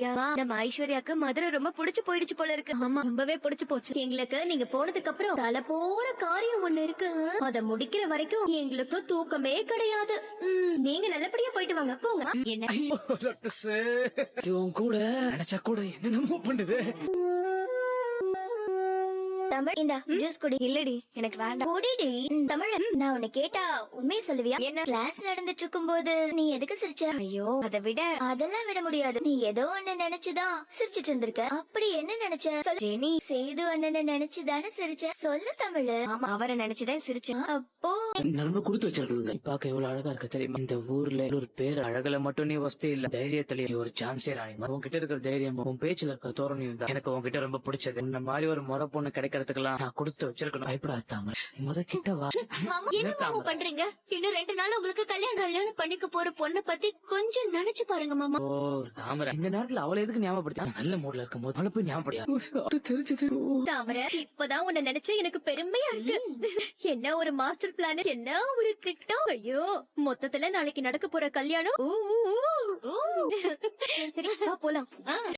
ஐஸ்வர்யா, நம்ம ஐஸ்வர்யாக்கு மதுரை ரொம்ப புடிச்சு போயிடுச்சு போல இருக்கு. ஆமா, ரொம்பவே பிடிச்சு போச்சு. எங்களுக்கு நீங்க போனதுக்கு அப்புறம் தலை போற காரியம் ஒண்ணு இருக்கு. அத முடிக்கிற வரைக்கும் எங்களுக்கு தூக்கமே கிடையாது. நீங்க நல்லபடியா போயிட்டு வாங்க, போங்க. என்ன இவன் கூட நினைச்சா கூட என்னென்னமோ பண்ணுது. தமிழ், இந்த ஜூஸ் குடி. இல்லடி, எனக்கு வேண்டாம். குடிடி. தமிழ், நான் உன்னை கேட்டா உண்மையை சொல்லுவியா? என்ன? கிளாஸ் நடந்துட்டு இருக்கும் போது நீ எதுக்கு சிரிச்ச? ஐயோ, அதை விட அதெல்லாம் விட முடியாது. நீ ஏதோ ஒண்ணு நினைச்சுதான் சிரிச்சிட்டு இருந்திருக்க. அப்படி என்ன நினைச்ச சொல்லு. ஜெனி, சேது அண்ணனை நினைச்சுதானே சிரிச்ச? சொல்லு தமிழ். ஆமா, அவரை நினைச்சுதான் சிரிச்சேன். அப்போ நன்மை கொடுத்து வச்சிருக்கீங்க. பாக்க எவ்வளவு அழகா இருக்க தெரியுமா? இந்த ஊர்ல ஒரு பேர் அழகுல மட்டும் நீ வசதி இல்ல, தைரியத்துல நீ ஒரு சான்ஸே ராணி. உன்கிட்ட இருக்கிற தைரியம், உன் பேச்சுல இருக்கிற தோரணையும் தான் எனக்கு உன்கிட்ட ரொம்ப பிடிச்சது. இந்த மாதிரி ஒரு முறை பொண்ணு கிடைக்கிறதுக்கெல்லாம் நான் கொடுத்து வச்சிருக்கணும். பயப்படாத தாமரை, முத கிட்ட வா. என்ன மாமா பண்றீங்க? இன்னும் 2 நாள் உங்களுக்கு கல்யாணம் பண்ணிக்க போற பொண்ணை பத்தி கொஞ்சம் நினைச்சு பாருங்க மாமா. ஓ தாமரை, இந்த நேரத்துல அவளை எதுக்கு ஞாபகப்படுத்த? நல்ல மூட்ல இருக்கும் போது அவளை போய் ஞாபகப்படியா தெரிஞ்சது. தாமரை, இப்பதான் உன்னை நினைச்சு எனக்கு பெருமையா இருக்கு. என்ன ஒரு மாஸ்டர் பிளான், என்ன ஒரு திட்டம். ஐயோ, மொத்தத்துல நாளைக்கு நடக்க போற கல்யாணம். சரி, வா போலாம்.